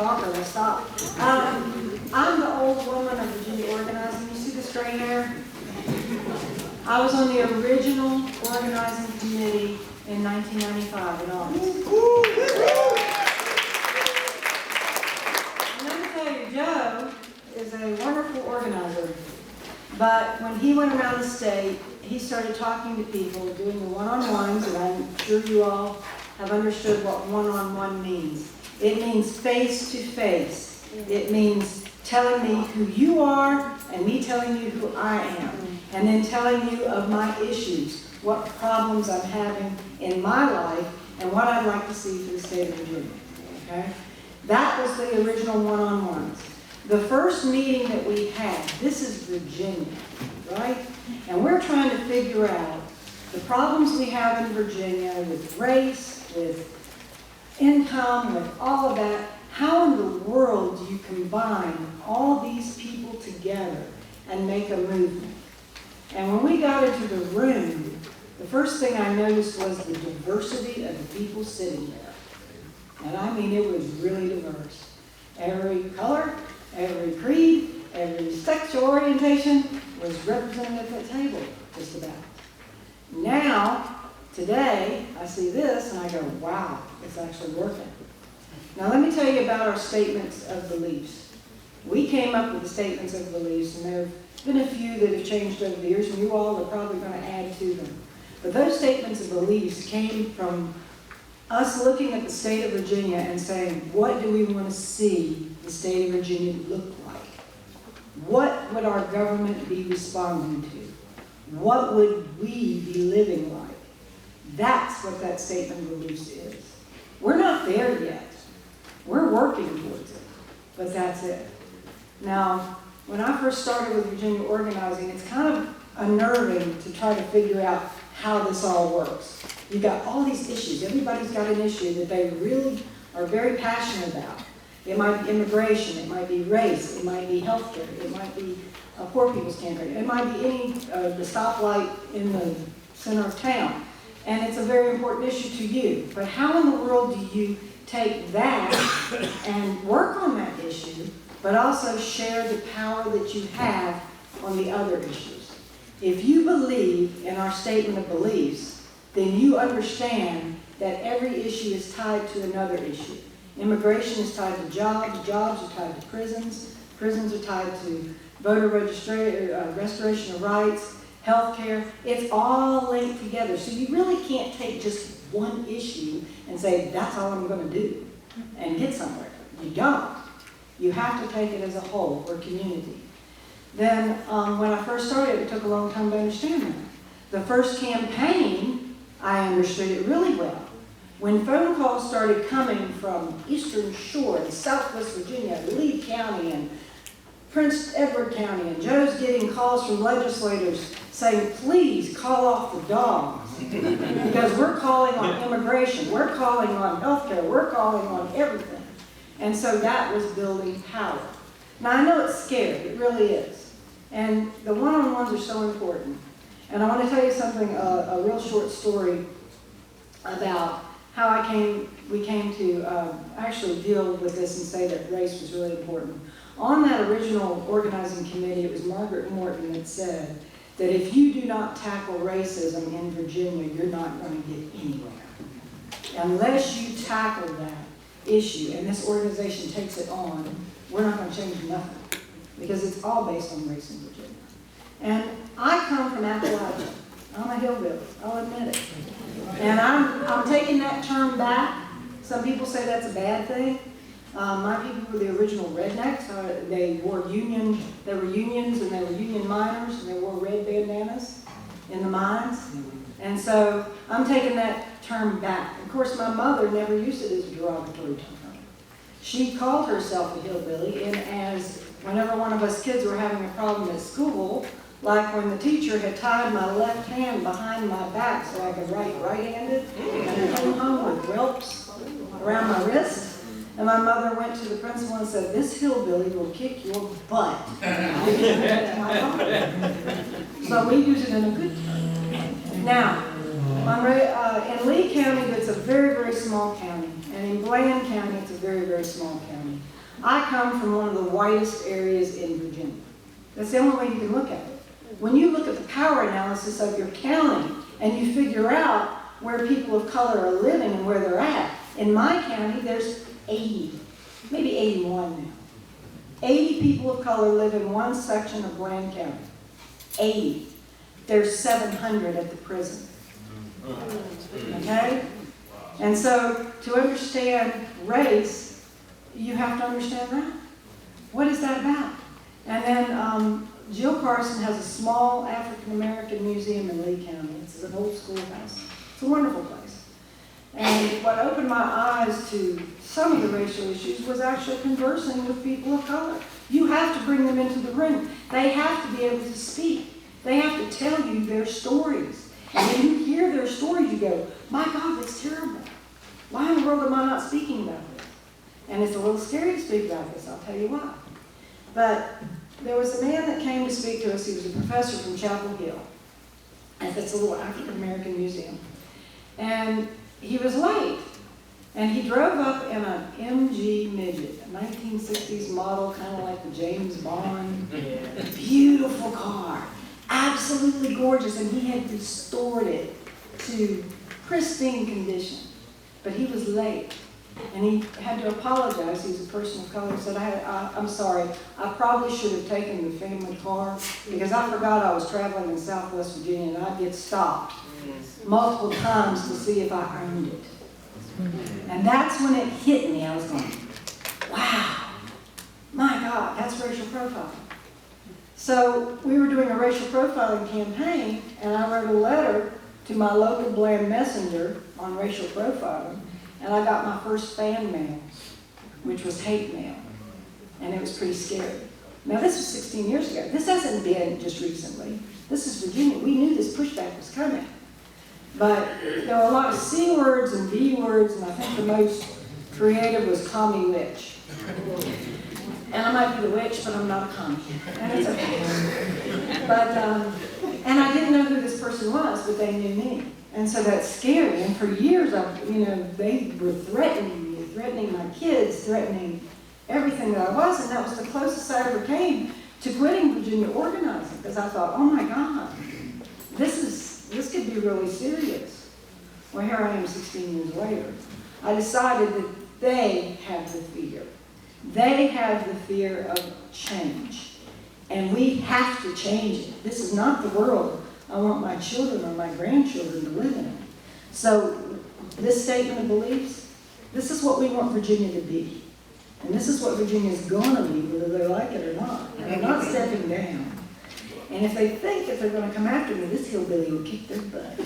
talker, let's stop. I'm the old woman of Virginia Organizing. You see this gray hair? I was on the original organizing committee in 1995 in August. And let me tell you, Joe is a wonderful organizer. But when he went around the state, he started talking to people, doing the one-on-ones, and I'm sure you all have understood what one-on-one means. It means face-to-face. It means telling me who you are and me telling you who I am. And then telling you of my issues, what problems I'm having in my life, and what I'd like to see for the state of Virginia. Okay? That was the original one-on-ones. The first meeting that we had, this is Virginia, right? And we're trying to figure out the problems we have in Virginia with race, with income, with all of that. How in the world do you combine all these people together and make a movement? And when we got into the room, the first thing I noticed was the diversity of the people sitting there. And I mean, it was really diverse. Every color, every creed, every sexual orientation was represented at that table, just about. Now, today, I see this and I go, wow, it's actually working. Now let me tell you about our statements of beliefs. We came up with the statements of beliefs, and there have been a few that have changed over the years, and you all are probably going to add to them. But those statements of beliefs came from us looking at the state of Virginia and saying, what do we want to see the state of Virginia look like? What would our government be responding to? What would we be living like? That's what that statement of beliefs is. We're not there yet. We're working towards it, but that's it. Now, when I first started with Virginia Organizing, it's kind of unnerving to try to figure out how this all works. You've got all these issues. Everybody's got an issue that they really are very passionate about. It might be immigration, it might be race, it might be healthcare, it might be poor people's campaign, it might be any the stoplight in the center of town. And it's a very important issue to you. But how in the world do you take that and work on that issue, but also share the power that you have on the other issues? If you believe in our statement of beliefs, then you understand that every issue is tied to another issue. Immigration is tied to jobs, jobs are tied to prisons, prisons are tied to voter restoration of rights, healthcare. It's all linked together. So you really can't take just one issue and say, that's all I'm going to do and get somewhere. You don't. You have to take it as a whole or community. Then when I first started, it took a long time to understand that. The first campaign, I understood it really well. When phone calls started coming from Eastern Shore and Southwest Virginia, Lee County and Prince Edward County, and Joe's getting calls from legislators saying, please call off the dogs because we're calling on immigration, we're calling on healthcare, we're calling on everything. And so that was building power. Now I know it's scary, it really is. And the one-on-ones are so important. And I want to tell you something, a real short story about how we came to actually deal with this and say that race was really important. On that original organizing committee, it was Margaret Morton that said that if you do not tackle racism in Virginia, you're not going to get anywhere. Unless you tackle that issue, and this organization takes it on, we're not going to change nothing, because it's all based on race in Virginia. And I come from Appalachia. I'm a hillbilly, I'll admit it. And I'm taking that term back. Some people say that's a bad thing. My people were the original rednecks. They were unions, and they were union miners, and they wore red bandanas in the mines. And so I'm taking that term back. Of course, my mother never used it as a derogatory term. She called herself a hillbilly, and as whenever one of us kids were having a problem at school, like when the teacher had tied my left hand behind my back so I could write right-handed, and I came home with whelps around my wrist, and my mother went to the principal and said, this hillbilly will kick your butt. So we use it in a good term. Now, In Lee County, it's a very, very small county. And in Bland County, it's a very, very small county. I come from one of the whitest areas in Virginia. That's the only way you can look at it. When you look at the power analysis of your county and you figure out where people of color are living and where they're at, in my county, there's 80, maybe 81 now. 80 people of color live in one section of Bland County. 80. There's 700 at the prison. Okay? And so, to understand race, you have to understand that. What is that about? And then Jill Carson has a small African American museum in Lee County. It's an old schoolhouse. It's a wonderful place. And what opened my eyes to some of the racial issues was actually conversing with people of color. You have to bring them into the room. They have to be able to speak. They have to tell you their stories. And when you hear their stories, you go, my God, that's terrible. Why in the world am I not speaking about this? And it's a little scary to speak about this, I'll tell you why. But there was a man that came to speak to us. He was a professor from Chapel Hill. And it's a little African American museum. And he was late. And he drove up in an MG Midget, a 1960s model, kind of like the James Bond. Beautiful car. Absolutely gorgeous. And he had restored it to pristine condition. But he was late. And he had to apologize. He was a person of color. He said, I'm sorry, I probably should have taken the family car because I forgot I was traveling in Southwest Virginia and I'd get stopped multiple times to see if I earned it. And that's when it hit me. I was going, wow, my God, that's racial profiling. So we were doing a racial profiling campaign and I wrote a letter to my local Bland Messenger on racial profiling. And I got my first fan mail, which was hate mail. And it was pretty scary. Now, this was 16 years ago. This hasn't been just recently. This is Virginia. We knew this pushback was coming. But there were a lot of C words and B words, and I think the most creative was commie witch. And I might be the witch, but I'm not a commie. And it's okay. But, and I didn't know who this person was, but they knew me. And so that's scary. And for years, they were threatening me, threatening my kids, threatening everything that I was. And that was the closest I ever came to quitting Virginia organizing. Because I thought, oh my God, this could be really serious. Well, here I am 16 years later. I decided that they have the fear. They have the fear of change. And we have to change it. This is not the world I want my children or my grandchildren to live in. So this statement of beliefs, this is what we want Virginia to be. And this is what Virginia is going to be, whether they like it or not. And they're not stepping down. And if they think if they're going to come after me, this hillbilly will kick their butt.